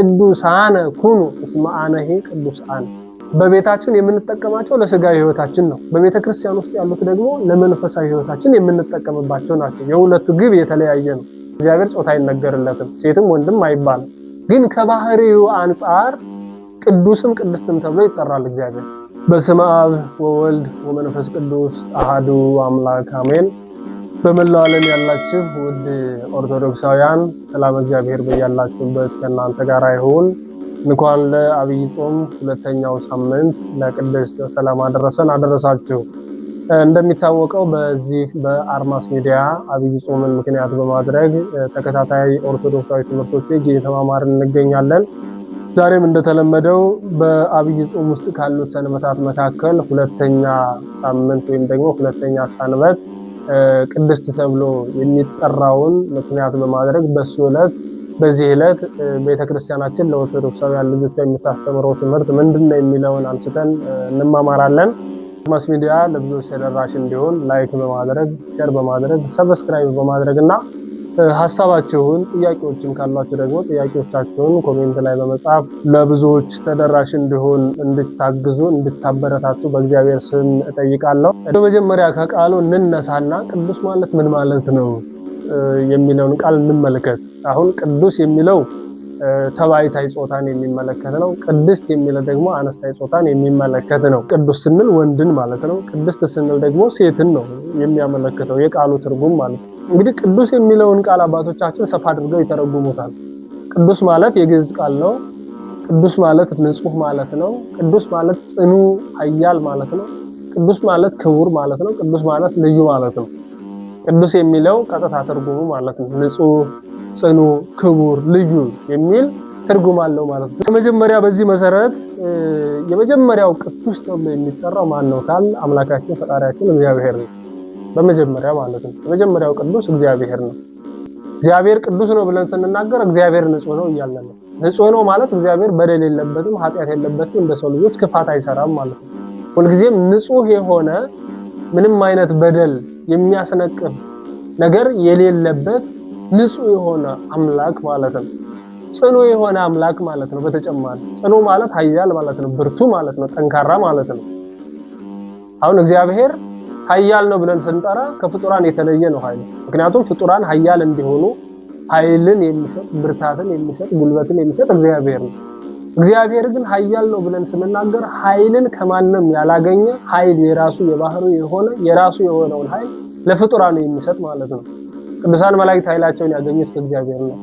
ቅዱሳነ ኩኑ እስመ አነሂ ቅዱሳን። በቤታችን የምንጠቀማቸው ለስጋዊ ህይወታችን ነው። በቤተ ክርስቲያን ውስጥ ያሉት ደግሞ ለመንፈሳዊ ህይወታችን የምንጠቀምባቸው ናቸው። የሁለቱ ግብ የተለያየ ነው። እግዚአብሔር ጾታ አይነገርለትም፣ ሴትም ወንድም አይባልም። ግን ከባህሪው አንፃር ቅዱስም ቅድስትም ተብሎ ይጠራል እግዚአብሔር። በስመ አብ ወወልድ ወመንፈስ ቅዱስ አሃዱ አምላክ አሜን። በመላው ዓለም ያላችሁ ውድ ኦርቶዶክሳውያን ሰላም እግዚአብሔር በያላችሁበት ከእናንተ ጋር ይሁን። እንኳን ለዐቢይ ጾም ሁለተኛው ሳምንት ለቅድስት ሰላም አደረሳችሁ። እንደሚታወቀው በዚህ በአርማስ ሚዲያ ዐቢይ ጾምን ምክንያት በማድረግ ተከታታይ ኦርቶዶክሳዊ ትምህርቶች እየተማማርን እንገኛለን። ዛሬም እንደተለመደው በዐቢይ ጾም ውስጥ ካሉት ሰንበታት መካከል ሁለተኛ ሳምንት ወይም ደግሞ ሁለተኛ ሰንበት ቅድስት ተብሎ የሚጠራውን ምክንያት በማድረግ በዚህ ዕለት ቤተክርስቲያናችን ለኦርቶዶክሳውያን ልጆቿ የምታስተምረው ትምህርት ምንድነው የሚለውን አንስተን እንማማራለን። አርማስ ሚዲያ ለብዙዎች ተደራሽ እንዲሆን ላይክ በማድረግ ሼር በማድረግ ሰብስክራይብ በማድረግና ሐሳባችሁን ጥያቄዎችን ካላችሁ ደግሞ ጥያቄዎቻችሁን ኮሜንት ላይ በመጻፍ ለብዙዎች ተደራሽ እንዲሆን እንድታግዙ እንድታበረታቱ በእግዚአብሔር ስም እጠይቃለሁ። በመጀመሪያ ከቃሉ እንነሳና ቅዱስ ማለት ምን ማለት ነው የሚለውን ቃል እንመልከት። አሁን ቅዱስ የሚለው ተባይታይ ጾታን የሚመለከት ነው። ቅድስት የሚለው ደግሞ አነስታይ ጾታን የሚመለከት ነው። ቅዱስ ስንል ወንድን ማለት ነው። ቅድስት ስንል ደግሞ ሴትን ነው የሚያመለክተው የቃሉ ትርጉም ማለት ነው። እንግዲህ ቅዱስ የሚለውን ቃል አባቶቻችን ሰፋ አድርገው ይተረጉሙታል። ቅዱስ ማለት የግዕዝ ቃል ነው። ቅዱስ ማለት ንጹህ ማለት ነው። ቅዱስ ማለት ጽኑ ኃያል ማለት ነው። ቅዱስ ማለት ክቡር ማለት ነው። ቅዱስ ማለት ልዩ ማለት ነው። ቅዱስ የሚለው ቀጥታ ትርጉሙ ማለት ነው ንጹህ፣ ጽኑ፣ ክቡር፣ ልዩ የሚል ትርጉም አለው ማለት ነው። በመጀመሪያ በዚህ መሰረት የመጀመሪያው ቅዱስ ተብሎ የሚጠራው ማን ነው ካል አምላካችን ፈጣሪያችን እግዚአብሔር ነው። በመጀመሪያ ማለት ነው የመጀመሪያው ቅዱስ እግዚአብሔር ነው። እግዚአብሔር ቅዱስ ነው ብለን ስንናገር እግዚአብሔር ንጹህ ነው እያልን ነው። ንጹህ ነው ማለት እግዚአብሔር በደል የለበትም፣ ኃጢአት የለበትም፣ እንደ ሰው ልጆች ክፋት አይሰራም ማለት ነው። ሁልጊዜም ንጹህ የሆነ ምንም አይነት በደል የሚያስነቅፍ ነገር የሌለበት ንጹህ የሆነ አምላክ ማለት ነው። ጽኑ የሆነ አምላክ ማለት ነው። በተጨማሪ ጽኑ ማለት ኃያል ማለት ነው፣ ብርቱ ማለት ነው፣ ጠንካራ ማለት ነው። አሁን እግዚአብሔር ኃያል ነው ብለን ስንጠራ ከፍጡራን የተለየ ነው ኃይል። ምክንያቱም ፍጡራን ኃያል እንዲሆኑ ኃይልን የሚሰጥ ብርታትን የሚሰጥ ጉልበትን የሚሰጥ እግዚአብሔር ነው። እግዚአብሔር ግን ኃያል ነው ብለን ስንናገር ኃይልን ከማንም ያላገኘ ኃይል የራሱ የባህሪው የሆነ የራሱ የሆነውን ኃይል ለፍጡራን የሚሰጥ ማለት ነው። ቅዱሳን መላእክት ኃይላቸውን ያገኙት ከእግዚአብሔር ነው።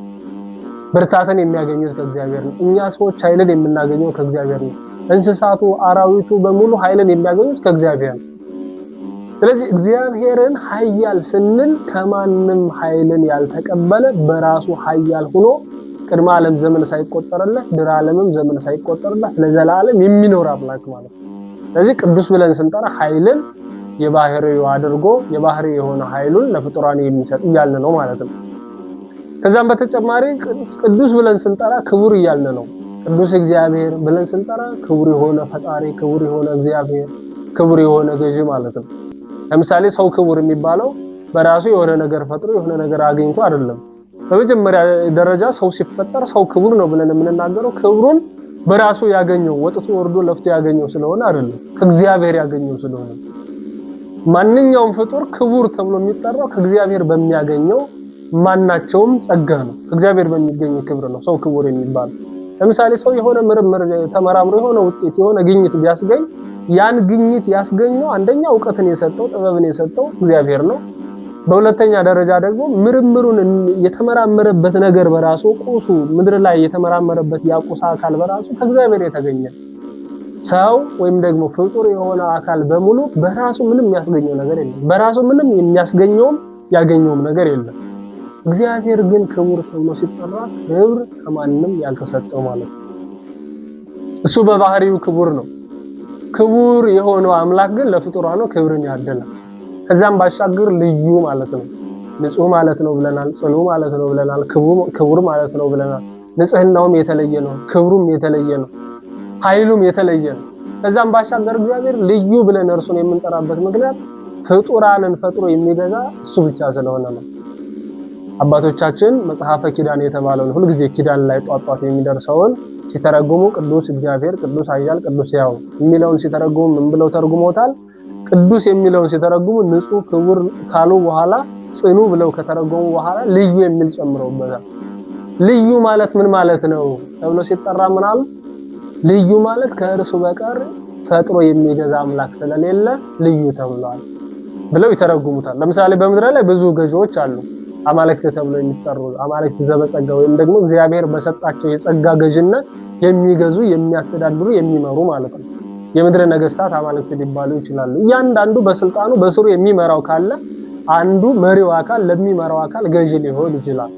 ብርታትን የሚያገኙት ከእግዚአብሔር ነው። እኛ ሰዎች ኃይልን የምናገኘው ከእግዚአብሔር ነው። እንስሳቱ፣ አራዊቱ በሙሉ ኃይልን የሚያገኙት ከእግዚአብሔር ነው። ስለዚህ እግዚአብሔርን ኃያል ስንል ከማንም ኃይልን ያልተቀበለ በራሱ ኃያል ሆኖ ቅድመ ዓለም ዘመን ሳይቆጠርለት ድህረ ዓለምም ዘመን ሳይቆጠርለት ለዘላለም የሚኖር አምላክ ማለት ነው። ስለዚህ ቅዱስ ብለን ስንጠራ ኃይልን የባህሪው አድርጎ የባህሪ የሆነ ኃይሉን ለፍጡራን የሚሰጥ እያልን ነው ማለት ነው። ከዛም በተጨማሪ ቅዱስ ብለን ስንጠራ ክቡር እያልን ነው። ቅዱስ እግዚአብሔር ብለን ስንጠራ ክቡር የሆነ ፈጣሪ፣ ክቡር የሆነ እግዚአብሔር፣ ክቡር የሆነ ገዢ ማለት ነው። ለምሳሌ ሰው ክቡር የሚባለው በራሱ የሆነ ነገር ፈጥሮ የሆነ ነገር አግኝቶ አይደለም። በመጀመሪያ ደረጃ ሰው ሲፈጠር ሰው ክቡር ነው ብለን የምንናገረው ክብሩን በራሱ ያገኘው ወጥቶ ወርዶ ለፍቶ ያገኘው ስለሆነ አይደለም፣ ከእግዚአብሔር ያገኘው ስለሆነ። ማንኛውም ፍጡር ክቡር ተብሎ የሚጠራው ከእግዚአብሔር በሚያገኘው ማናቸውም ጸጋ ነው። ከእግዚአብሔር በሚገኘው ክብር ነው ሰው ክቡር የሚባለው። ለምሳሌ ሰው የሆነ ምርምር ተመራምሮ የሆነ ውጤት የሆነ ግኝት ቢያስገኝ ያን ግኝት ያስገኘው አንደኛ ዕውቀትን የሰጠው ጥበብን የሰጠው እግዚአብሔር ነው። በሁለተኛ ደረጃ ደግሞ ምርምሩን የተመራመረበት ነገር በራሱ ቁሱ ምድር ላይ የተመራመረበት ያቁሳ አካል በራሱ ከእግዚአብሔር የተገኘ ሰው ወይም ደግሞ ፍጡር የሆነ አካል በሙሉ በራሱ ምንም የሚያስገኘው ነገር የለም። በራሱ ምንም የሚያስገኘውም ያገኘውም ነገር የለም። እግዚአብሔር ግን ክቡር ተብሎ ሲጠራ ክብር ከማንም ያልተሰጠው ማለት ነው። እሱ በባህሪው ክቡር ነው። ክቡር የሆነው አምላክ ግን ለፍጡራኑ ክብርን ያደላል። ከዛም ባሻገር ልዩ ማለት ነው። ንጹህ ማለት ነው ብለናል። ጽኑ ማለት ነው ብለናል። ክቡር ማለት ነው ብለናል። ንጽህናውም የተለየ ነው፣ ክብሩም የተለየ ነው፣ ኃይሉም የተለየ ነው። ከዛም ባሻገር እግዚአብሔር ልዩ ብለን እርሱን የምንጠራበት ምክንያት ፍጡራንን ፈጥሮ የሚገዛ እሱ ብቻ ስለሆነ ነው። አባቶቻችን መጽሐፈ ኪዳን የተባለውን ሁሉ ጊዜ ኪዳን ላይ ጧጧት የሚደርሰውን ሲተረጉሙ ቅዱስ እግዚአብሔር ቅዱስ ኃያል ቅዱስ ሕያው የሚለውን ሲተረጉሙ ምን ብለው ተርጉሞታል? ቅዱስ የሚለውን ሲተረጉሙ ንጹህ ክቡር ካሉ በኋላ ጽኑ ብለው ከተረጎሙ በኋላ ልዩ የሚል ጨምረውበታል። ልዩ ማለት ምን ማለት ነው ተብሎ ሲጠራ ምናል ልዩ ማለት ከእርሱ በቀር ፈጥሮ የሚገዛ አምላክ ስለሌለ ልዩ ተብሏል ብለው ይተረጉሙታል። ለምሳሌ በምድር ላይ ብዙ ገዢዎች አሉ አማልክት ተብለው የሚጠሩ አማልክት ዘበጸጋ ወይም ደግሞ እግዚአብሔር በሰጣቸው የጸጋ ገዥነት የሚገዙ የሚያስተዳድሩ የሚመሩ ማለት ነው። የምድር ነገስታት አማልክት ሊባሉ ይችላሉ። እያንዳንዱ በስልጣኑ በስሩ የሚመራው ካለ አንዱ መሪው አካል ለሚመራው አካል ገዢ ሊሆን ይችላል።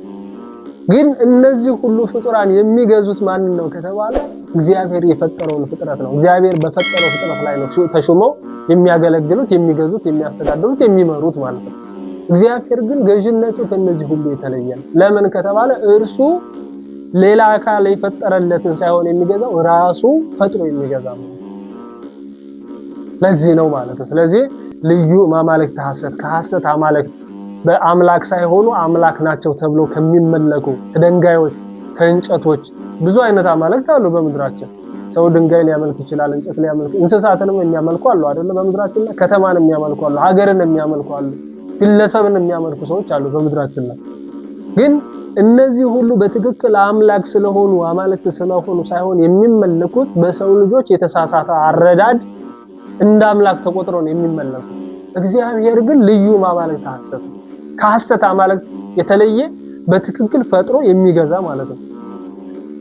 ግን እነዚህ ሁሉ ፍጡራን የሚገዙት ማን ነው ከተባለ እግዚአብሔር የፈጠረውን ፍጥረት ነው። እግዚአብሔር በፈጠረው ፍጥረት ላይ ነው ተሾመው የሚያገለግሉት የሚገዙት የሚያስተዳድሩት የሚመሩት ማለት ነው። እግዚአብሔር ግን ገዥነቱ ከነዚህ ሁሉ የተለየ ነው። ለምን ከተባለ እርሱ ሌላ አካል የፈጠረለትን ሳይሆን የሚገዛው ራሱ ፈጥሮ የሚገዛ ነው። ለዚህ ነው ማለት ነው። ስለዚህ ልዩ ማማለክት ሐሰት ከሐሰት አማልክት በአምላክ ሳይሆኑ አምላክ ናቸው ተብሎ ከሚመለኩ ከድንጋዮች ከእንጨቶች ብዙ አይነት አማልክት አሉ በምድራችን። ሰው ድንጋይ ሊያመልክ ይችላል፣ እንጨት ሊያመልክ፣ እንስሳትንም የሚያመልኩ አሉ አይደለ? በምድራችን ላይ ከተማን የሚያመልኩ አሉ፣ ሀገርን የሚያመልኩ አሉ፣ ግለሰብን የሚያመልኩ ሰዎች አሉ በምድራችን ላይ። ግን እነዚህ ሁሉ በትክክል አምላክ ስለሆኑ አማልክት ስለሆኑ ሳይሆን የሚመለኩት በሰው ልጆች የተሳሳተ አረዳድ እንደ አምላክ ተቆጥሮ ነው የሚመለኩት። እግዚአብሔር ግን ልዩ ማማለክት ሐሰት ከሐሰት አማልክት የተለየ በትክክል ፈጥሮ የሚገዛ ማለት ነው።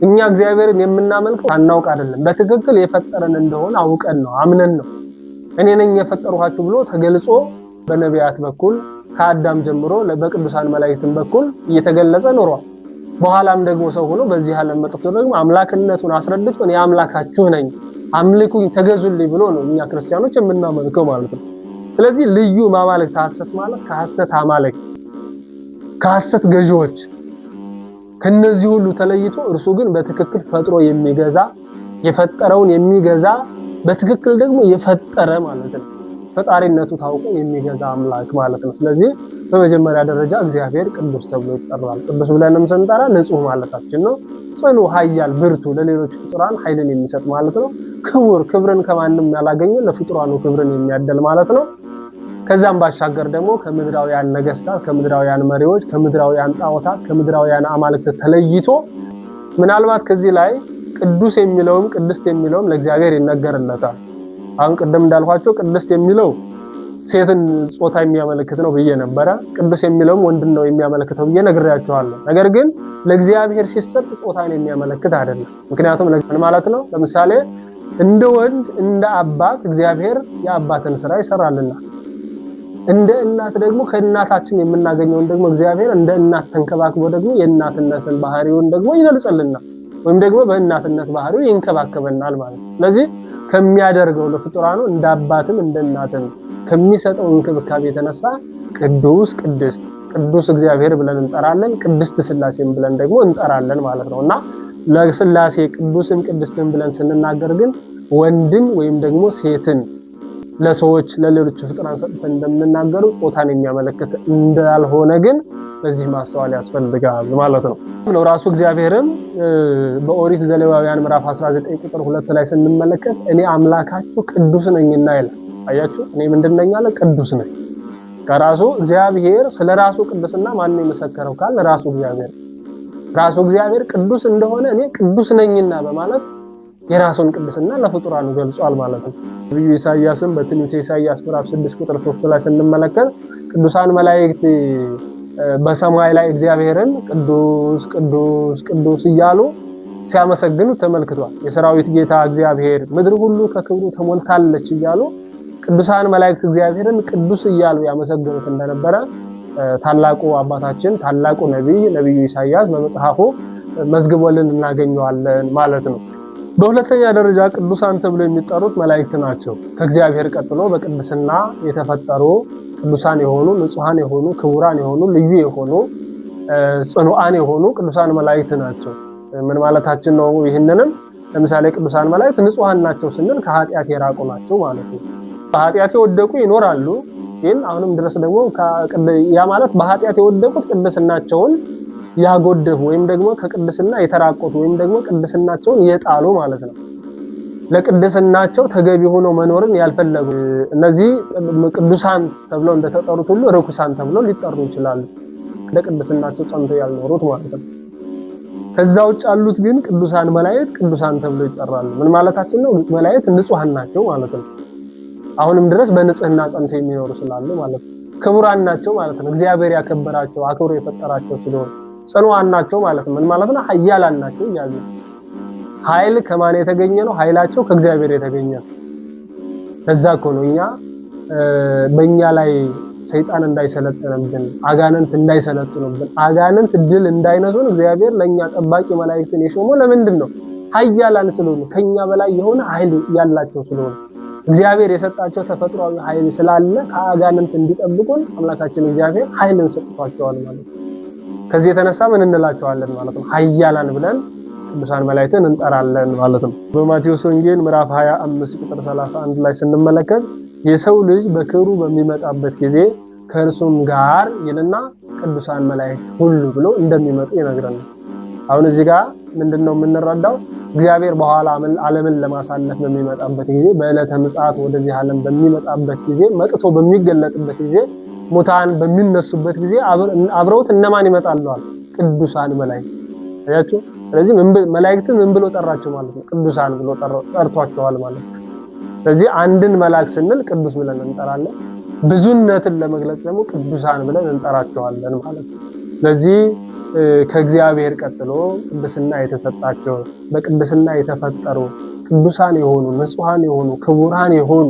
እኛ እግዚአብሔርን የምናመልከው አናውቅ አይደለም፣ በትክክል የፈጠረን እንደሆነ አውቀን ነው አምነን ነው። እኔ ነኝ የፈጠርኋችሁ ብሎ ተገልጾ በነቢያት በኩል ከአዳም ጀምሮ በቅዱሳን መላእክት በኩል እየተገለጸ ኖሯል። በኋላም ደግሞ ሰው ሆኖ በዚህ ዓለም መጥቶ ደግሞ አምላክነቱን አስረድቶ እኔ አምላካችሁ ነኝ አምልኩኝ ተገዙልኝ ብሎ ነው እኛ ክርስቲያኖች የምናመልከው ማለት ነው። ስለዚህ ልዩ ማማለክት ሐሰት ማለት ከሐሰት አማልክት ከሐሰት ገዢዎች ከነዚህ ሁሉ ተለይቶ እርሱ ግን በትክክል ፈጥሮ የሚገዛ የፈጠረውን የሚገዛ በትክክል ደግሞ የፈጠረ ማለት ነው። ፈጣሪነቱ ታውቆ የሚገዛ አምላክ ማለት ነው። ስለዚህ በመጀመሪያ ደረጃ እግዚአብሔር ቅዱስ ተብሎ ይጠራል። ቅዱስ ብለንም ስንጠራ ንጹህ ማለታችን ነው። ጽኑ፣ ኃያል፣ ብርቱ ለሌሎች ፍጡራን ኃይልን የሚሰጥ ማለት ነው። ክቡር፣ ክብርን ከማንም ያላገኘ ለፍጡራኑ ክብርን የሚያደል ማለት ነው። ከዛም ባሻገር ደግሞ ከምድራውያን ነገስታት ከምድራውያን መሪዎች ከምድራውያን ጣዖታት ከምድራውያን አማልክት ተለይቶ ምናልባት ከዚህ ላይ ቅዱስ የሚለውም ቅድስት የሚለውም ለእግዚአብሔር ይነገርለታል። አሁን ቀደም እንዳልኳቸው ቅድስት የሚለው ሴትን ጾታ የሚያመለክት ነው ብዬ ነበረ። ቅዱስ የሚለውም ወንድን ነው የሚያመለክተው ብዬ ነግሬያቸዋለሁ። ነገር ግን ለእግዚአብሔር ሲሰጥ ጾታን የሚያመለክት አይደለም። ምክንያቱም ማለት ነው ለምሳሌ እንደ ወንድ እንደ አባት እግዚአብሔር የአባትን ስራ ይሰራልና እንደ እናት ደግሞ ከእናታችን የምናገኘውን ደግሞ እግዚአብሔር እንደ እናት ተንከባክቦ ደግሞ የእናትነትን ባህሪውን ደግሞ ይገልጽልና ወይም ደግሞ በእናትነት ባህሪው ይንከባከበናል ማለት ነው። ስለዚህ ከሚያደርገው ለፍጡራኑ እንደ አባትም እንደ እናትም ከሚሰጠው እንክብካቤ የተነሳ ቅዱስ ቅድስት ቅዱስ እግዚአብሔር ብለን እንጠራለን፣ ቅድስት ሥላሴን ብለን ደግሞ እንጠራለን ማለት ነውና ለሥላሴ ቅዱስን ቅድስትን ብለን ስንናገር ግን ወንድን ወይም ደግሞ ሴትን ለሰዎች ለሌሎች ፍጡራን ሰጥተን እንደምንናገሩ ጾታን የሚያመለክት እንዳልሆነ ግን በዚህ ማስተዋል ያስፈልጋል ማለት ነው። ራሱ እግዚአብሔርም በኦሪት ዘሌዋውያን ምዕራፍ 19 ቁጥር 2 ላይ ስንመለከት እኔ አምላካችሁ ቅዱስ ነኝና ይላል። አያችሁ እኔ ምንድነኝ አለ? ቅዱስ ነኝ። ከራሱ እግዚአብሔር ስለራሱ ቅዱስና ማን ነው የመሰከረው ካል ራሱ እግዚአብሔር ቅዱስ እንደሆነ እኔ ቅዱስ ነኝና በማለት የራሱን ቅዱስና ለፍጡራኑ ገልጿል ማለት ነው። ነብዩ ኢሳይያስም በትንቢተ ኢሳይያስ ምዕራፍ 6 ቁጥር 3 ላይ ስንመለከት ቅዱሳን መላእክት በሰማይ ላይ እግዚአብሔርን ቅዱስ ቅዱስ ቅዱስ እያሉ ሲያመሰግኑ ተመልክቷል። የሰራዊት ጌታ እግዚአብሔር ምድር ሁሉ ከክብሩ ተሞልታለች እያሉ ቅዱሳን መላእክት እግዚአብሔርን ቅዱስ እያሉ ያመሰግኑት እንደነበረ ታላቁ አባታችን ታላቁ ነብዩ ኢሳይያስ በመጽሐፉ መዝግቦልን እናገኘዋለን ማለት ነው። በሁለተኛ ደረጃ ቅዱሳን ተብለው የሚጠሩት መላእክት ናቸው። ከእግዚአብሔር ቀጥሎ በቅድስና የተፈጠሩ ቅዱሳን የሆኑ ንጹሃን የሆኑ ክቡራን የሆኑ ልዩ የሆኑ ጽኑዓን የሆኑ ቅዱሳን መላእክት ናቸው። ምን ማለታችን ነው? ይህንንም ለምሳሌ ቅዱሳን መላእክት ንጹሃን ናቸው ስንል ከኃጢአት የራቁ ናቸው ማለት ነው። በኃጢአት የወደቁ ይኖራሉ፣ ይህን አሁንም ድረስ ደግሞ ያ ማለት በኃጢአት የወደቁት ቅድስናቸውን ያጎደፉ ወይም ደግሞ ከቅድስና የተራቆቱ ወይም ደግሞ ቅድስናቸውን የጣሉ ማለት ነው። ለቅድስናቸው ተገቢ ሆነው መኖርን ያልፈለጉ እነዚህ ቅዱሳን ተብለው እንደተጠሩት ሁሉ ርኩሳን ተብለው ሊጠሩ ይችላሉ። ለቅድስናቸው ጸንተው ያልኖሩት ማለት ነው። ከዛ ውጭ ያሉት ግን ቅዱሳን መላእክት ቅዱሳን ተብለው ይጠራሉ። ምን ማለታችን ነው? መላእክት ንጹሃን ናቸው ማለት ነው። አሁንም ድረስ በንጽህና ጸንተው የሚኖሩ ስላሉ ማለት ነው። ክቡራን ናቸው ማለት ነው። እግዚአብሔር ያከበራቸው አክብሮ የፈጠራቸው ስለሆነ ጽኑዓን ናቸው ማለት ነው። ምን ማለት ነው? ኃያላን ናቸው እያሉ ኃይል ከማን የተገኘ ነው? ኃይላቸው ከእግዚአብሔር የተገኘ ነው። ከዛ እኮ ነው እኛ በእኛ ላይ ሰይጣን እንዳይሰለጥንብን አጋንንት እንዳይሰለጥኑብን አጋንንት ድል እንዳይነሱን እግዚአብሔር ለኛ ጠባቂ መላእክትን የሾመው ለምንድን ነው? ኃያላን ስለሆኑ ከኛ በላይ የሆነ ኃይል ያላቸው ስለሆነ እግዚአብሔር የሰጣቸው ተፈጥሯዊ ኃይል ስላለ ከአጋንንት እንዲጠብቁን አምላካችን እግዚአብሔር ኃይልን ሰጥቷቸዋል ማለት ነው። ከዚህ የተነሳ ምን እንላቸዋለን ማለት ነው? ኃያላን ብለን ቅዱሳን መላእክትን እንጠራለን ማለት ነው። በማቴዎስ ወንጌል ምዕራፍ 25 ቁጥር 31 ላይ ስንመለከት የሰው ልጅ በክብሩ በሚመጣበት ጊዜ ከእርሱም ጋር ይልና ቅዱሳን መላእክት ሁሉ ብሎ እንደሚመጡ ይነግረናል። አሁን እዚህ ጋር ምንድነው የምንረዳው? እግዚአብሔር በኋላ ዓለምን ለማሳለፍ በሚመጣበት ጊዜ በዕለተ ምጽአት ወደዚህ ዓለም በሚመጣበት ጊዜ መጥቶ በሚገለጥበት ጊዜ ሙታን በሚነሱበት ጊዜ አብረውት እነማን ይመጣሉ? ቅዱሳን መላእክት። አያችሁ? ስለዚህ መላእክትን ምን ብሎ ጠራቸው ማለት ነው? ቅዱሳን ብሎ ጠርቷቸዋል ማለት ነው። ስለዚህ አንድን መልአክ ስንል ቅዱስ ብለን እንጠራለን። ብዙነትን ለመግለጽ ደግሞ ቅዱሳን ብለን እንጠራቸዋለን ማለት ነው። ስለዚህ ከእግዚአብሔር ቀጥሎ ቅድስና የተሰጣቸው በቅድስና የተፈጠሩ ቅዱሳን የሆኑ ንጹሃን የሆኑ ክቡራን የሆኑ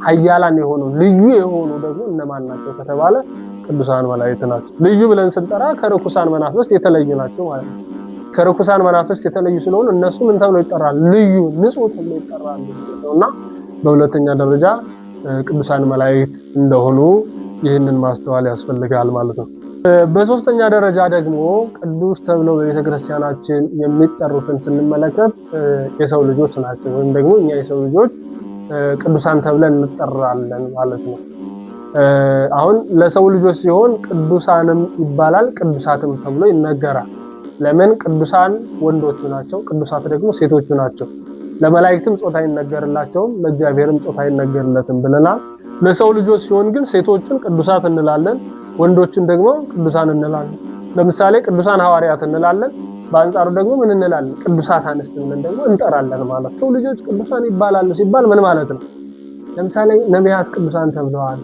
ኃያላን የሆኑ ልዩ የሆኑ ደግሞ እነማን ናቸው ከተባለ ቅዱሳን መላእክት ናቸው። ልዩ ብለን ስንጠራ ከርኩሳን መናፍስት የተለዩ ናቸው ማለት ነው። ከርኩሳን መናፍስት የተለዩ ስለሆኑ እነሱ ምን ተብለው ይጠራሉ? ልዩ ንጹህ ተብለው ይጠራሉ ነውና በሁለተኛ ደረጃ ቅዱሳን መላእክት እንደሆኑ ይህንን ማስተዋል ያስፈልጋል ማለት ነው። በሶስተኛ ደረጃ ደግሞ ቅዱስ ተብለው በቤተ ክርስቲያናችን የሚጠሩትን ስንመለከት የሰው ልጆች ናቸው። ወይም ደግሞ እኛ የሰው ልጆች ቅዱሳን ተብለን እንጠራለን ማለት ነው። አሁን ለሰው ልጆች ሲሆን ቅዱሳንም ይባላል፣ ቅዱሳትም ተብሎ ይነገራል። ለምን? ቅዱሳን ወንዶቹ ናቸው፣ ቅዱሳት ደግሞ ሴቶቹ ናቸው። ለመላእክትም ጾታ አይነገርላቸውም፣ ለእግዚአብሔርም ጾታ አይነገርለትም ብለናል። ለሰው ልጆች ሲሆን ግን ሴቶችን ቅዱሳት እንላለን፣ ወንዶችን ደግሞ ቅዱሳን እንላለን። ለምሳሌ ቅዱሳን ሐዋርያት እንላለን፣ በአንጻሩ ደግሞ ምን እንላለን? ቅዱሳት አንስት ብለን ደግሞ እንጠራለን ማለት ነው። ሰው ልጆች ቅዱሳን ይባላሉ ሲባል ምን ማለት ነው? ለምሳሌ ነቢያት ቅዱሳን ተብለዋል፣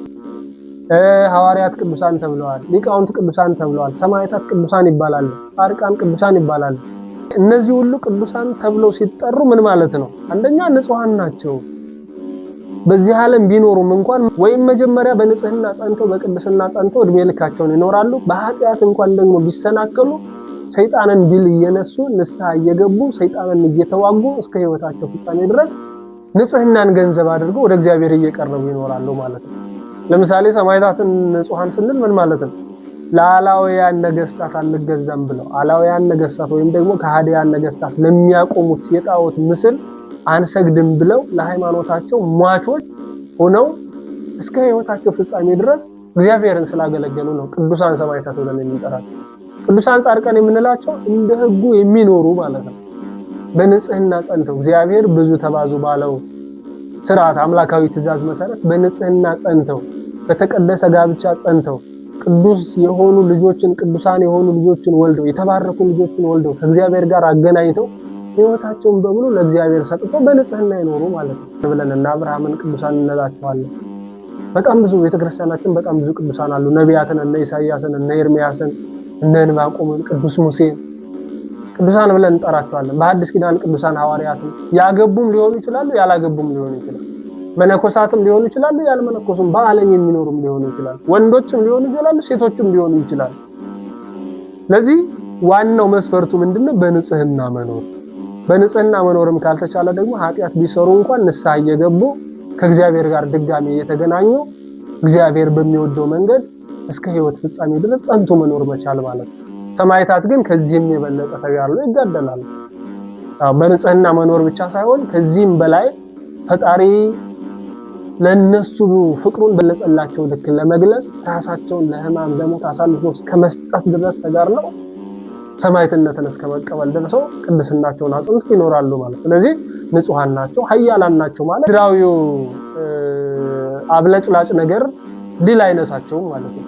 ሐዋርያት ቅዱሳን ተብለዋል፣ ሊቃውንት ቅዱሳን ተብለዋል፣ ሰማዕታት ቅዱሳን ይባላሉ፣ ጻድቃን ቅዱሳን ይባላሉ። እነዚህ ሁሉ ቅዱሳን ተብለው ሲጠሩ ምን ማለት ነው? አንደኛ ንጹሃን ናቸው። በዚህ ዓለም ቢኖሩም እንኳን ወይም መጀመሪያ በንጽህና ጸንተው በቅድስና ጸንተው እድሜ ልካቸውን ይኖራሉ። በኃጢአት እንኳን ደግሞ ቢሰናከሉ ሰይጣንን ድል እየነሱ ንስሐ እየገቡ ሰይጣንን እየተዋጉ እስከ ሕይወታቸው ፍጻሜ ድረስ ንጽህናን ገንዘብ አድርገው ወደ እግዚአብሔር እየቀረቡ ይኖራሉ ማለት ነው። ለምሳሌ ሰማዕታትን ንጹሃን ስንል ምን ማለት ነው? ለአላውያን ነገስታት አንገዛም ብለው አላውያን ነገስታት ወይም ደግሞ ከሃዲያን ነገስታት ለሚያቆሙት የጣዖት ምስል አንሰግድም ብለው ለሃይማኖታቸው ሟቾች ሆነው እስከ ሕይወታቸው ፍጻሜ ድረስ እግዚአብሔርን ስላገለገሉ ነው ቅዱሳን ሰማዕታት ብለን የምንጠራቸው። ቅዱሳን ጻድቃን የምንላቸው እንደ ሕጉ የሚኖሩ ማለት ነው። በንጽህና ጸንተው እግዚአብሔር ብዙ ተባዙ ባለው ስርዓት አምላካዊ ትእዛዝ መሰረት በንጽህና ጸንተው በተቀደሰ ጋብቻ ጸንተው ቅዱስ የሆኑ ልጆችን ቅዱሳን የሆኑ ልጆችን ወልደው የተባረኩ ልጆችን ወልደው ከእግዚአብሔር ጋር አገናኝተው ሕይወታቸውን በሙሉ ለእግዚአብሔር ሰጥተው በንጽህና ይኖሩ ማለት ነው ብለን እና አብርሃምን ቅዱሳን እንላቸዋለን። በጣም ብዙ ቤተክርስቲያናችን በጣም ብዙ ቅዱሳን አሉ። ነቢያትን እነ ኢሳይያስን እነ ኤርሚያስን እነ ዕንባቆምን ቅዱስ ሙሴን ቅዱሳን ብለን እንጠራቸዋለን። በሐዲስ ኪዳን ቅዱሳን ሐዋርያትን ያገቡም ሊሆኑ ይችላሉ፣ ያላገቡም ሊሆኑ ይችላሉ። መነኮሳትም ሊሆኑ ይችላሉ፣ ያልመነኮሱም በዓለም የሚኖሩም ሊሆኑ ይችላሉ። ወንዶችም ሊሆኑ ይችላሉ፣ ሴቶችም ሊሆኑ ይችላሉ። ለዚህ ዋናው መስፈርቱ ምንድነው? በንጽህና መኖር። በንጽህና መኖርም ካልተቻለ ደግሞ ኃጢአት ቢሰሩ እንኳን ንስሐ እየገቡ ከእግዚአብሔር ጋር ድጋሚ እየተገናኙ እግዚአብሔር በሚወደው መንገድ እስከ ሕይወት ፍጻሜ ድረስ ጸንቶ መኖር መቻል ማለት ነው። ሰማዕታት ግን ከዚህም የበለጠ ተጋድሎ ይጋደላሉ። በንጽህና መኖር ብቻ ሳይሆን ከዚህም በላይ ፈጣሪ ለነሱ ፍቅሩን በለጸላቸው ልክ ለመግለጽ ራሳቸውን ለሕማም ለሞት አሳልፎ እስከመስጠት ድረስ ተጋድለው ሰማዕትነትን እስከመቀበል ድረሰው ቅድስናቸውን አጽንተው ይኖራሉ ማለት። ስለዚህ ንጹሃን ናቸው፣ ኃያላን ናቸው ማለት ድራዊው አብለጭላጭ ነገር ድል አይነሳቸውም ማለት ነው።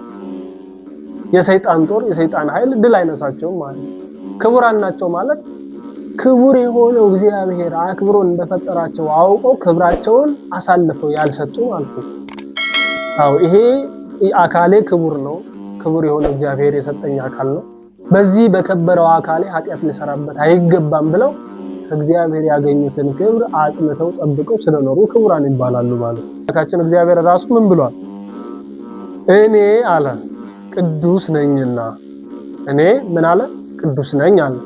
የሰይጣን ጦር የሰይጣን ኃይል ድል አይነሳቸውም ማለት ነው። ክቡራን ናቸው ማለት ክቡር የሆነው እግዚአብሔር አክብሮ እንደፈጠራቸው አውቀው ክብራቸውን አሳልፈው ያልሰጡ ማለት ነው። አዎ ይሄ አካሌ ክቡር ነው፣ ክቡር የሆነ እግዚአብሔር የሰጠኝ አካል ነው፣ በዚህ በከበረው አካሌ ኃጢአት ልሰራበት አይገባም ብለው ከእግዚአብሔር ያገኙትን ክብር አጽንተው ጠብቀው ስለኖሩ ክቡራን ይባላሉ ማለት ነው። አምላካችን እግዚአብሔር ራሱ ምን ብሏል? እኔ አለ ቅዱስ ነኝና። እኔ ምን አለ? ቅዱስ ነኝ አለ።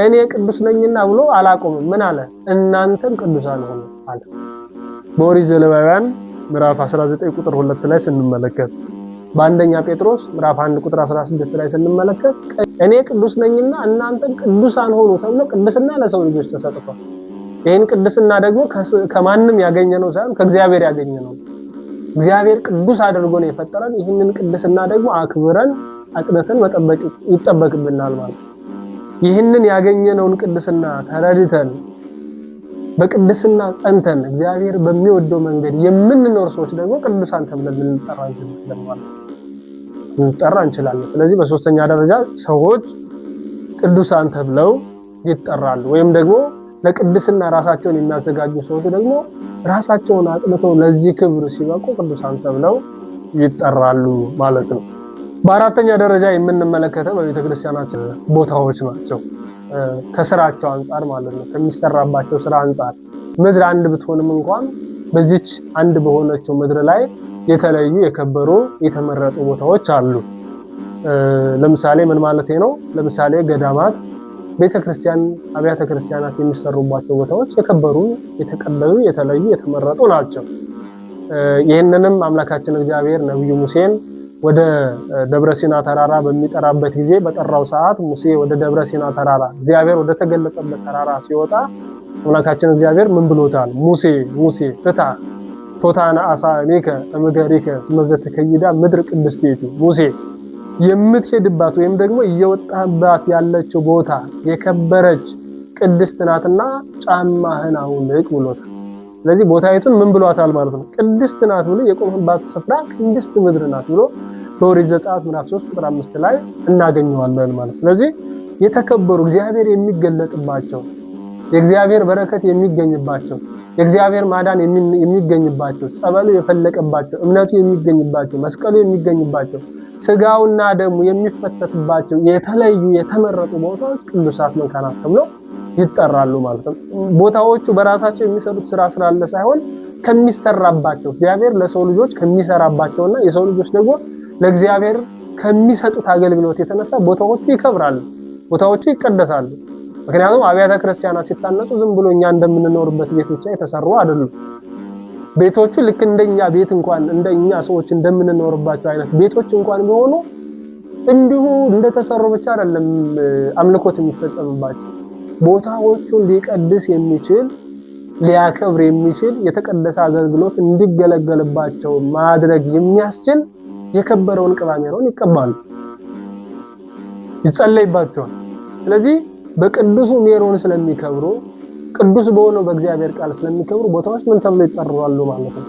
እኔ ቅዱስ ነኝና ብሎ አላቆምም። ምን አለ? እናንተም ቅዱሳን ሁኑ አለ። በኦሪት ዘሌዋውያን ምዕራፍ 19 ቁጥር 2 ላይ ስንመለከት፣ በአንደኛ ጴጥሮስ ምዕራፍ 1 ቁጥር 16 ላይ ስንመለከት እኔ ቅዱስ ነኝና እናንተም ቅዱሳን ሁኑ ተብሎ ቅድስና ለሰው ልጆች ተሰጥቷል። ይህን ቅድስና ደግሞ ከማንም ያገኘነው ሳይሆን ከእግዚአብሔር ያገኘነው። እግዚአብሔር ቅዱስ አድርጎ ነው የፈጠረን። ይህንን ቅድስና ደግሞ አክብረን አጽንተን መጠበቅ ይጠበቅብናል ማለት ነው። ይህንን ያገኘነውን ቅድስና ተረድተን በቅድስና ጸንተን እግዚአብሔር በሚወደው መንገድ የምንኖር ሰዎች ደግሞ ቅዱሳን ተብለን ልንጠራ እንችላለን ማለት ነው። ልንጠራ እንችላለን። ስለዚህ በሶስተኛ ደረጃ ሰዎች ቅዱሳን ተብለው ይጠራሉ። ወይም ደግሞ ለቅድስና ራሳቸውን የሚያዘጋጁ ሰዎች ደግሞ ራሳቸውን አጽንተው ለዚህ ክብር ሲበቁ ቅዱሳን ተብለው ይጠራሉ ማለት ነው። በአራተኛ ደረጃ የምንመለከተው በቤተክርስቲያናችን ቦታዎች ናቸው። ከስራቸው አንፃር ማለት ነው። ከሚሰራባቸው ስራ አንፃር ምድር አንድ ብትሆንም እንኳን በዚች አንድ በሆነችው ምድር ላይ የተለዩ የከበሩ የተመረጡ ቦታዎች አሉ። ለምሳሌ ምን ማለት ነው? ለምሳሌ ገዳማት፣ ቤተክርስቲያን፣ አብያተ ክርስቲያናት የሚሰሩባቸው ቦታዎች የከበሩ የተቀደሱ የተለዩ የተመረጡ ናቸው። ይህንንም አምላካችን እግዚአብሔር ነብዩ ሙሴን ወደ ደብረ ሲና ተራራ በሚጠራበት ጊዜ በጠራው ሰዓት ሙሴ ወደ ደብረ ሲና ተራራ እግዚአብሔር ወደ ተገለጠበት ተራራ ሲወጣ አምላካችን እግዚአብሔር ምን ብሎታል? ሙሴ ሙሴ ፍታ ቶታና አሳኔከ እምገሪከ ስመዘተ ከይዳ ምድር ቅድስቲቱ። ሙሴ የምትሄድባት ወይም ደግሞ እየወጣህባት ያለችው ቦታ የከበረች ቅድስት ናትና ጫማህን አውልቅ ብሎታል። ስለዚህ ቦታይቱን ምን ብሏታል ማለት ነው? ቅድስት ናት ብሎ የቆምባት ስፍራ ቅድስት ምድር ናት ብሎ በኦሪት ዘጸአት ምዕራፍ 3 ቁጥር 5 ላይ እናገኘዋለን ማለት። ስለዚህ የተከበሩ እግዚአብሔር የሚገለጥባቸው፣ የእግዚአብሔር በረከት የሚገኝባቸው፣ የእግዚአብሔር ማዳን የሚገኝባቸው፣ ጸበሉ የፈለቀባቸው፣ እምነቱ የሚገኝባቸው፣ መስቀሉ የሚገኝባቸው፣ ስጋውና ደሙ የሚፈተትባቸው የተለዩ የተመረጡ ቦታዎች ቅዱሳት መካናት ተብለው ይጠራሉ ማለት ነው። ቦታዎቹ በራሳቸው የሚሰሩት ስራ ስላለ ሳይሆን ከሚሰራባቸው እግዚአብሔር ለሰው ልጆች ከሚሰራባቸውና የሰው ልጆች ደግሞ ለእግዚአብሔር ከሚሰጡት አገልግሎት የተነሳ ቦታዎቹ ይከብራሉ፣ ቦታዎቹ ይቀደሳሉ። ምክንያቱም አብያተ ክርስቲያናት ሲታነጹ ዝም ብሎ እኛ እንደምንኖርበት ቤት ብቻ የተሰሩ አይደሉም። ቤቶቹ ልክ እንደኛ ቤት እንኳን እንደኛ ሰዎች እንደምንኖርባቸው አይነት ቤቶች እንኳን ቢሆኑ እንዲሁ እንደተሰሩ ብቻ አይደለም አምልኮት የሚፈጸምባቸው። ቦታዎቹን ሊቀድስ የሚችል ሊያከብር የሚችል የተቀደሰ አገልግሎት እንዲገለገልባቸው ማድረግ የሚያስችል የከበረውን ቅባ ሜሮን ይቀባሉ፣ ይጸለይባቸዋል። ስለዚህ በቅዱሱ ሜሮን ስለሚከብሩ ቅዱስ በሆነው በእግዚአብሔር ቃል ስለሚከብሩ ቦታዎች ምን ተብለው ይጠራሉ ማለት ነው?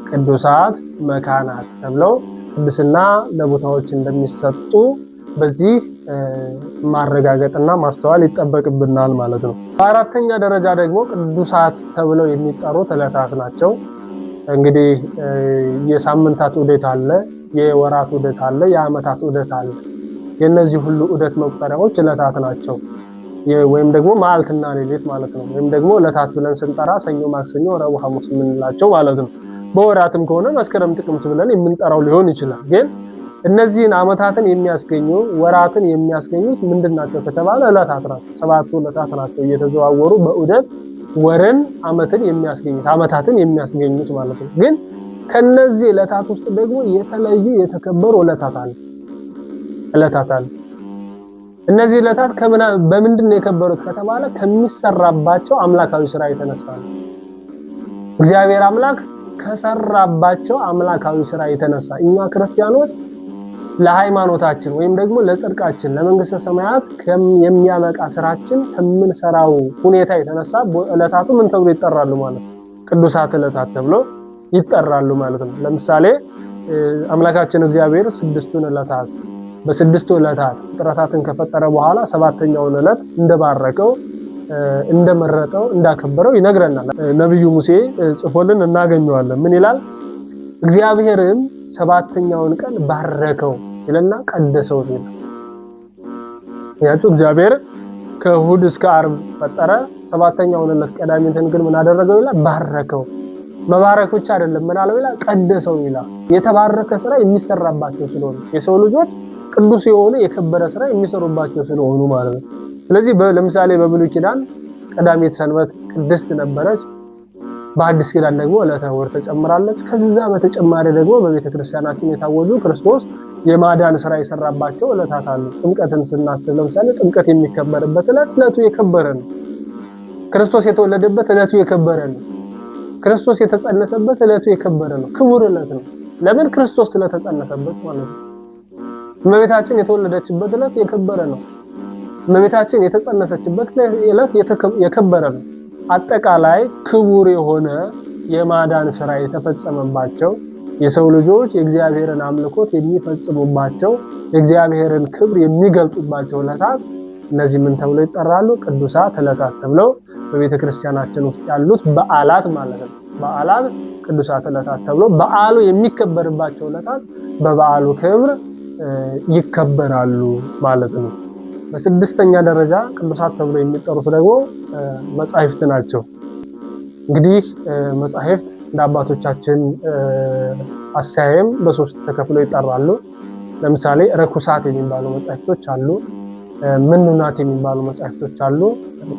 ቅዱሳት መካናት ተብለው ቅድስና ለቦታዎች እንደሚሰጡ በዚህ ማረጋገጥና ማስተዋል ይጠበቅብናል ማለት ነው። በአራተኛ ደረጃ ደግሞ ቅዱሳት ተብለው የሚጠሩት ዕለታት ናቸው። እንግዲህ የሳምንታት ዑደት አለ፣ የወራት ዑደት አለ፣ የዓመታት ዑደት አለ። የነዚህ ሁሉ ዑደት መቁጠሪያዎች ዕለታት ናቸው። ወይም ደግሞ መዓልትና ሌሊት ማለት ነው። ወይም ደግሞ ዕለታት ብለን ስንጠራ ሰኞ፣ ማክሰኞ፣ ረቡዕ፣ ሐሙስ የምንላቸው ማለት ነው። በወራትም ከሆነ መስከረም፣ ጥቅምት ብለን የምንጠራው ሊሆን ይችላል። ግን እነዚህን ዓመታትን የሚያስገኙ ወራትን የሚያስገኙት ምንድናቸው ከተባለ ዕለታት ናቸው። ሰባቱ ዕለታት ናቸው እየተዘዋወሩ በዑደት ወርን ዓመትን የሚያስገኙት ዓመታትን የሚያስገኙት ማለት ነው። ግን ከነዚህ ዕለታት ውስጥ ደግሞ የተለዩ የተከበሩ ዕለታት አሉ። እነዚህ ዕለታት በምንድን ነው የከበሩት ከተባለ ከሚሰራባቸው አምላካዊ ስራ የተነሳ ነው። እግዚአብሔር አምላክ ከሰራባቸው አምላካዊ ስራ የተነሳ እኛ ክርስቲያኖች ለሃይማኖታችን ወይም ደግሞ ለጽድቃችን ለመንግስተ ሰማያት የሚያበቃ ስራችን ከምንሰራው ሁኔታ የተነሳ ዕለታቱ ምን ተብሎ ይጠራሉ ማለት ነው? ቅዱሳት ዕለታት ተብሎ ይጠራሉ ማለት ነው። ለምሳሌ አምላካችን እግዚአብሔር ስድስቱን ዕለታት በስድስቱ ዕለታት ፍጥረታትን ከፈጠረ በኋላ ሰባተኛውን ዕለት እንደባረከው እንደመረጠው እንዳከበረው ይነግረናል። ነብዩ ሙሴ ጽፎልን እናገኘዋለን። ምን ይላል? እግዚአብሔርም ሰባተኛውን ቀን ባረከው ይለና ቀደሰው ይላል። ያችሁ እግዚአብሔር ከእሑድ እስከ ዓርብ ፈጠረ። ሰባተኛውን ዕለት ቀዳሚትን ግን ምን አደረገው ይላል? ባረከው። መባረክ ብቻ አይደለም ምን አለው ይላል? ቀደሰው ይላል። የተባረከ ስራ የሚሰራባቸው ስለሆነ የሰው ልጆች ቅዱስ የሆነ የከበረ ስራ የሚሰሩባቸው ስለሆኑ ማለት ነው። ስለዚህ ለምሳሌ በብሉይ ኪዳን ቀዳሚት ሰንበት ቅድስት ነበረች። በአዲስ ኪዳን ደግሞ ዕለተ እሑድ ተጨምራለች። ከዛ በተጨማሪ ደግሞ በቤተ ክርስቲያናችን የታወጁ ክርስቶስ የማዳን ስራ የሰራባቸው ዕለታት አሉ። ጥምቀትን ስናስብ ለምሳሌ ጥምቀት የሚከበርበት ዕለቱ የከበረ ነው። ክርስቶስ የተወለደበት ዕለቱ የከበረ ነው። ክርስቶስ የተጸነሰበት ዕለቱ የከበረ ነው። ክቡር ዕለት ነው። ለምን? ክርስቶስ ስለተጸነሰበት ማለት ነው። እመቤታችን የተወለደችበት ዕለት የከበረ ነው። እመቤታችን የተጸነሰችበት ዕለት የከበረ ነው። አጠቃላይ ክቡር የሆነ የማዳን ስራ የተፈጸመባቸው የሰው ልጆች የእግዚአብሔርን አምልኮት የሚፈጽሙባቸው የእግዚአብሔርን ክብር የሚገልጡባቸው ዕለታት እነዚህ ምን ተብለው ይጠራሉ? ቅዱሳት ዕለታት ተብለው በቤተ ክርስቲያናችን ውስጥ ያሉት በዓላት ማለት ነው። በዓላት ቅዱሳት ዕለታት ተብለው በዓሉ የሚከበርባቸው ዕለታት በበዓሉ ክብር ይከበራሉ ማለት ነው። በስድስተኛ ደረጃ ቅዱሳት ተብለው የሚጠሩት ደግሞ መጻሕፍት ናቸው። እንግዲህ መጻሕፍት እንደ አባቶቻችን አስተያየም በሶስት ተከፍለው ይጠራሉ። ለምሳሌ ርኩሳት የሚባሉ መጻሕፍቶች አሉ። ምኑናት የሚባሉ መጻሕፍቶች አሉ።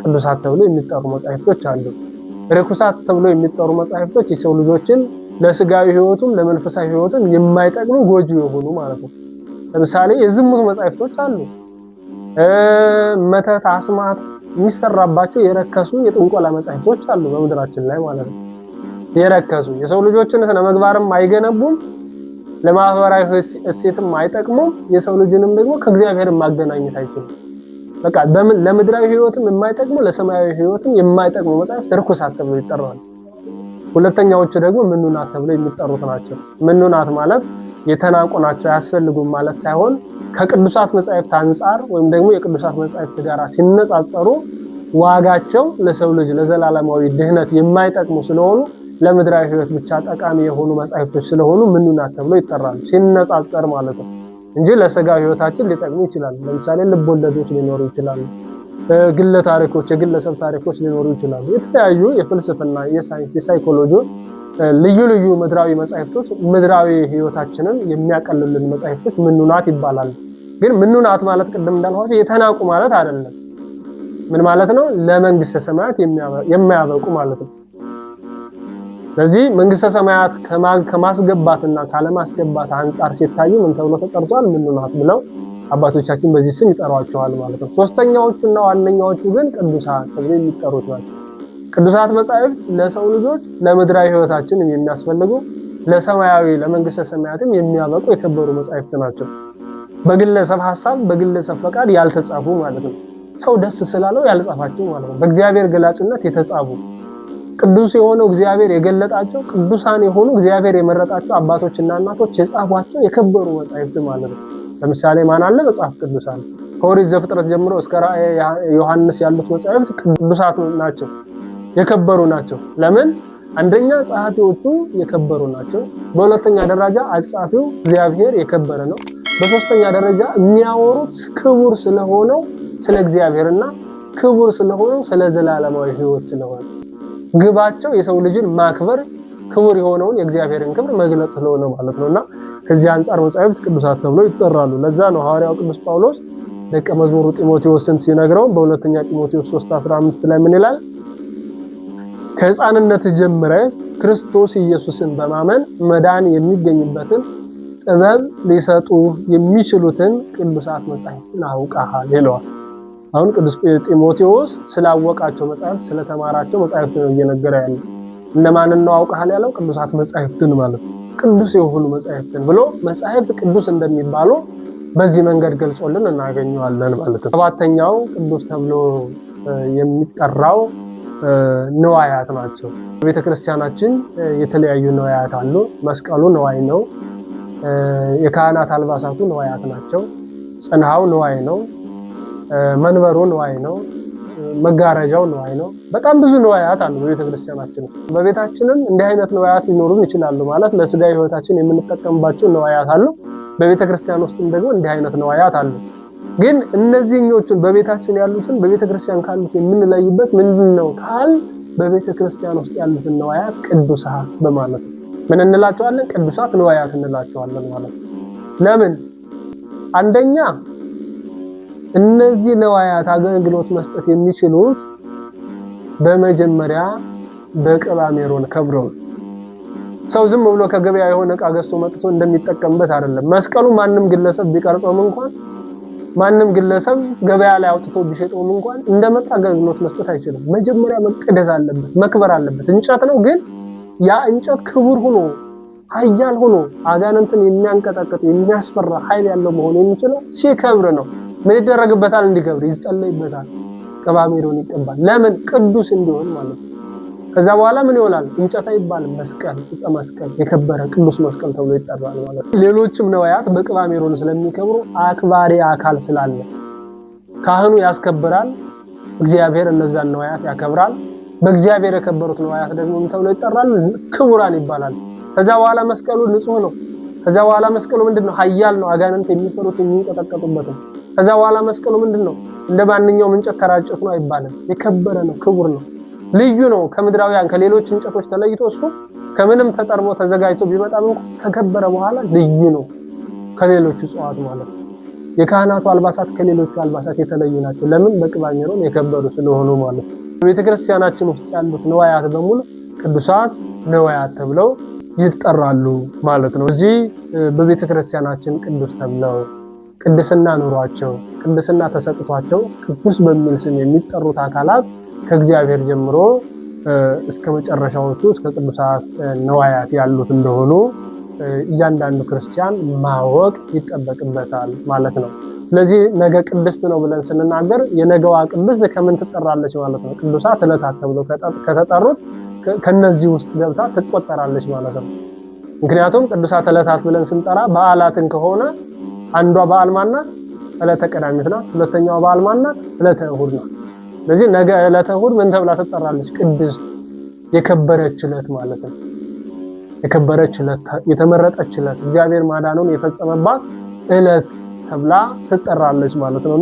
ቅዱሳት ተብለው የሚጠሩ መጻሕፍቶች አሉ። ርኩሳት ተብለው የሚጠሩ መጻሕፍቶች የሰው ልጆችን ለስጋዊ ሕይወቱም ለመንፈሳዊ ሕይወቱም የማይጠቅሙ ጎጂ የሆኑ ማለት ነው። ለምሳሌ የዝሙት መጻሕፍቶች አሉ። መተት፣ አስማት የሚሰራባቸው የረከሱ የጥንቆላ መጻሕፍቶች አሉ በምድራችን ላይ ማለት ነው። የረከሱ የሰው ልጆችን ስነ ምግባርም አይገነቡም፣ ለማህበራዊ እሴትም አይጠቅሙም፣ የሰው ልጅንም ደግሞ ከእግዚአብሔር ማገናኘት አይችሉም። በቃ ለምድራዊ ሕይወትም የማይጠቅሙ ለሰማያዊ ሕይወትም የማይጠቅሙ መጻሕፍት ርኩሳት ተብለው ይጠራሉ። ሁለተኛዎቹ ደግሞ ምኑናት ተብለው የሚጠሩት ናቸው። ምኑናት ማለት የተናቁ ናቸው አያስፈልጉም ማለት ሳይሆን ከቅዱሳት መጻሕፍት አንፃር ወይም ደግሞ የቅዱሳት መጻሕፍት ጋር ሲነጻጸሩ ዋጋቸው ለሰው ልጅ ለዘላለማዊ ድህነት የማይጠቅሙ ስለሆኑ ለምድራዊ ሕይወት ብቻ ጠቃሚ የሆኑ መጻሕፍቶች ስለሆኑ ምኑናት ተብለው ይጠራሉ። ሲነጻጸር ማለት ነው እንጂ ለስጋዊ ሕይወታችን ሊጠቅሙ ይችላሉ። ለምሳሌ ልቦለዶች ሊኖሩ ይችላሉ። ግለ ታሪኮች፣ የግለሰብ ታሪኮች ሊኖሩ ይችላሉ። የተለያዩ የፍልስፍና፣ የሳይንስ፣ የሳይኮሎጂ ልዩ ልዩ ምድራዊ መጻሕፍቶች ምድራዊ ሕይወታችንን የሚያቀልሉልን መጻሕፍቶች ምኑናት ይባላሉ። ግን ምኑናት ማለት ቅድም እንዳልኳችሁ የተናቁ ማለት አይደለም። ምን ማለት ነው? ለመንግስተ ሰማያት የሚያበቁ ማለት ነው። ስለዚህ መንግስተ ሰማያት ከማስገባትና ካለማስገባት አንፃር ሲታዩ ምን ተብሎ ተጠርቷል? ምኑናት ብለው አባቶቻችን በዚህ ስም ይጠሯቸዋል ማለት ነው። ሶስተኛዎቹና ዋነኛዎቹ ግን ቅዱሳት ተብለው የሚጠሩት ናቸው። ቅዱሳት መጻሕፍት ለሰው ልጆች ለምድራዊ ሕይወታችን የሚያስፈልጉ ለሰማያዊ ለመንግስተ ሰማያትም የሚያበቁ የከበሩ መጻሕፍት ናቸው። በግለሰብ ሐሳብ በግለሰብ ፈቃድ ያልተጻፉ ማለት ነው። ሰው ደስ ስላለው ያልጻፋቸው ማለት ነው። በእግዚአብሔር ገላጭነት የተጻፉ ቅዱስ የሆነው እግዚአብሔር የገለጣቸው ቅዱሳን የሆኑ እግዚአብሔር የመረጣቸው አባቶችና እናቶች የጻፏቸው የከበሩ መጻሕፍት ማለት ነው። ለምሳሌ ማን አለ? መጽሐፍ ቅዱስ አለ። ከኦሪት ዘፍጥረት ጀምሮ እስከ ራዕየ ዮሐንስ ያሉት መጻሕፍት ቅዱሳት ናቸው፣ የከበሩ ናቸው። ለምን? አንደኛ ጸሐፊዎቹ የከበሩ ናቸው። በሁለተኛ ደረጃ አጻፊው እግዚአብሔር የከበረ ነው። በሶስተኛ ደረጃ የሚያወሩት ክቡር ስለሆነው ስለ እግዚአብሔርና ክቡር ስለሆነው ስለ ዘላለማዊ ሕይወት ስለሆነ ግባቸው የሰው ልጅን ማክበር ክቡር የሆነውን የእግዚአብሔርን ክብር መግለጽ ስለሆነ ማለት ነውና ከዚህ አንፃር መጻሕፍት ቅዱሳት ተብለው ይጠራሉ። ለዛ ነው ሐዋርያው ቅዱስ ጳውሎስ ደቀ መዝሙሩ ጢሞቴዎስን ሲነግረው በሁለተኛ ጢሞቴዎስ 3:15 ላይ ምን ይላል? ከሕፃንነት ጀምረህ ክርስቶስ ኢየሱስን በማመን መዳን የሚገኝበትን ጥበብ ሊሰጡ የሚችሉትን ቅዱሳት መጻሕፍትን አውቀሃል ይለዋል። አሁን ቅዱስ ጢሞቴዎስ ስላወቃቸው መጻሕፍት ስለተማራቸው መጻሕፍት ነው እየነገረ ያለው። እነማንን ነው አውቀሃል ያለው? ቅዱሳት መጻሕፍትን ማለት ነው። ቅዱስ የሆኑ መጻሕፍትን ብሎ መጻሕፍት ቅዱስ እንደሚባሉ በዚህ መንገድ ገልጾልን እናገኘዋለን ማለት ነው። ሰባተኛው ቅዱስ ተብሎ የሚጠራው ንዋያት ናቸው። በቤተ ክርስቲያናችን የተለያዩ ንዋያት አሉ። መስቀሉ ንዋይ ነው። የካህናት አልባሳቱ ንዋያት ናቸው። ጽንሃው ንዋይ ነው። መንበሩ ንዋይ ነው። መጋረጃው ንዋይ ነው። በጣም ብዙ ንዋያት አሉ በቤተ ክርስቲያናችን። በቤታችንም እንዲህ አይነት ንዋያት ሊኖሩን ይችላሉ። ማለት ለስጋ ሕይወታችን የምንጠቀምባቸው ንዋያት አሉ። በቤተ ክርስቲያን ውስጥም ደግሞ እንዲህ አይነት ንዋያት አሉ። ግን እነዚህኞቹን በቤታችን ያሉትን በቤተ ክርስቲያን ካሉት የምንለይበት ምንድነው ካል በቤተ ክርስቲያን ውስጥ ያሉትን ንዋያት ቅዱሳት በማለት ምን እንላቸዋለን? ቅዱሳት ንዋያት እንላቸዋለን ማለት ነው። ለምን? አንደኛ እነዚህ ንዋያት አገልግሎት መስጠት የሚችሉት በመጀመሪያ በቅባ ሜሮን ከብረው ሰው ዝም ብሎ ከገበያ የሆነ ዕቃ ገዝቶ መጥቶ እንደሚጠቀምበት አይደለም። መስቀሉ ማንም ግለሰብ ቢቀርጾም እንኳን ማንም ግለሰብ ገበያ ላይ አውጥቶ ቢሸጠውም እንኳን እንደመጣ አገልግሎት መስጠት አይችልም። መጀመሪያ መቀደስ አለበት፣ መክበር አለበት። እንጨት ነው፣ ግን ያ እንጨት ክቡር ሆኖ ኃያል ሆኖ አጋንንትን የሚያንቀጠቅጥ የሚያስፈራ ኃይል ያለው መሆን የሚችለው ሲከብር ነው። ምን ይደረግበታል? እንዲከብር ይጸለይበታል። ቅባ ሜሮን ይቀባል። ለምን? ቅዱስ እንዲሆን ማለት ነው። ከዛ በኋላ ምን ይሆናል? እንጨት አይባልም፣ መስቀል፣ ዕፀ መስቀል፣ የከበረ ቅዱስ መስቀል ተብሎ ይጠራል ማለት ነው። ሌሎችም ንዋያት በቅባ ሜሮን ስለሚከብሩ አክባሪ አካል ስላለ ካህኑ ያስከብራል፣ እግዚአብሔር እነዛን ንዋያት ያከብራል። በእግዚአብሔር የከበሩት ንዋያት ደግሞ ምን ተብሎ ይጠራሉ? ክቡራን ይባላል። ከዛ በኋላ መስቀሉ ንጹህ ነው። ከዛ በኋላ መስቀሉ ምንድነው? ኃያል ነው። አጋንንት የሚፈሩት የሚንቀጠቀጡበት ነው። ከዛ በኋላ መስቀሉ ምንድነው? እንደ ማንኛውም እንጨት ተራጨት ነው አይባልም። የከበረ ነው፣ ክቡር ነው፣ ልዩ ነው። ከምድራውያን ከሌሎች እንጨቶች ተለይቶ እሱ ከምንም ተጠርቦ ተዘጋጅቶ ቢመጣም እንኳን ከከበረ በኋላ ልዩ ነው ከሌሎቹ እጽዋት ማለት ነው። የካህናቱ አልባሳት ከሌሎቹ አልባሳት የተለዩ ናቸው። ለምን? በቅባ ሜሮን የከበሩ ስለሆኑ ማለት ነው። በቤተ ክርስቲያናችን ውስጥ ያሉት ንዋያት በሙሉ ቅዱሳት ንዋያት ተብለው ይጠራሉ ማለት ነው። እዚህ በቤተ ክርስቲያናችን ቅዱስ ተብለው ቅድስና ኑሯቸው ቅድስና ተሰጥቷቸው ቅዱስ በሚል ስም የሚጠሩት አካላት ከእግዚአብሔር ጀምሮ እስከ መጨረሻዎቹ እስከ ቅዱሳት ንዋያት ያሉት እንደሆኑ እያንዳንዱ ክርስቲያን ማወቅ ይጠበቅበታል ማለት ነው። ስለዚህ ነገ ቅድስት ነው ብለን ስንናገር የነገዋ ቅድስት ከምን ትጠራለች ማለት ነው? ቅዱሳት ዕለታት ተብሎ ከተጠሩት ከነዚህ ውስጥ ገብታ ትቆጠራለች ማለት ነው። ምክንያቱም ቅዱሳት ዕለታት ብለን ስንጠራ በዓላትን ከሆነ አንዷ በዓል ማናት? ዕለተ ቀዳሚት ናት። ሁለተኛዋ በዓል ማናት? ዕለተ እሁድ ናት። ስለዚህ ነገ ዕለተ እሁድ ምን ተብላ ትጠራለች? ቅድስት፣ የከበረች ዕለት ማለት ነው። የከበረች ዕለት፣ የተመረጠች ዕለት፣ እግዚአብሔር ማዳኑን የፈጸመባት ዕለት ተብላ ትጠራለች ማለት ነው።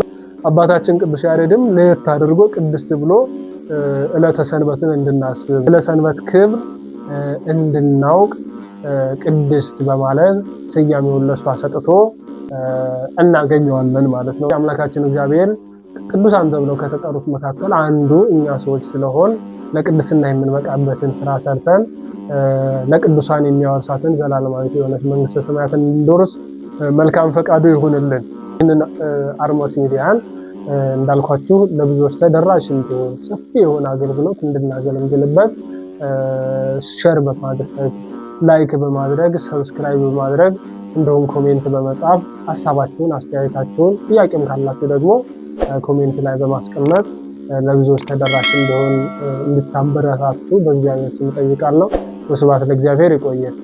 አባታችን ቅዱስ ያሬድም ለየት አድርጎ ቅድስት ብሎ ዕለተ ሰንበትን እንድናስብ ለሰንበት ክብር እንድናውቅ ቅድስት በማለት ስያሜውን ለሷ ሰጥቶ እናገኘዋለን ማለት ነው። አምላካችን እግዚአብሔር ቅዱሳን ተብለው ከተጠሩት መካከል አንዱ እኛ ሰዎች ስለሆን ለቅድስና የምንበቃበትን ስራ ሰርተን ለቅዱሳን የሚያወርሳትን ዘላለማዊት የሆነች መንግስተ ሰማያትን እንድንወርስ መልካም ፈቃዱ ይሁንልን። ይህንን አርማስ ሚዲያን እንዳልኳችሁ ለብዙዎች ተደራሽ እንዲሆን ሰፊ የሆነ አገልግሎት እንድናገለግልበት ሼር በማድረግ ላይክ በማድረግ ሰብስክራይብ በማድረግ እንደውም ኮሜንት በመጻፍ ሐሳባችሁን፣ አስተያየታችሁን፣ ጥያቄም ካላችሁ ደግሞ ኮሜንት ላይ በማስቀመጥ ለብዙዎች ተደራሽ እንዲሆን እንድታበረታቱ በእግዚአብሔር ስም ጠይቃለሁ። ወስብሐት ለእግዚአብሔር። ይቆየን።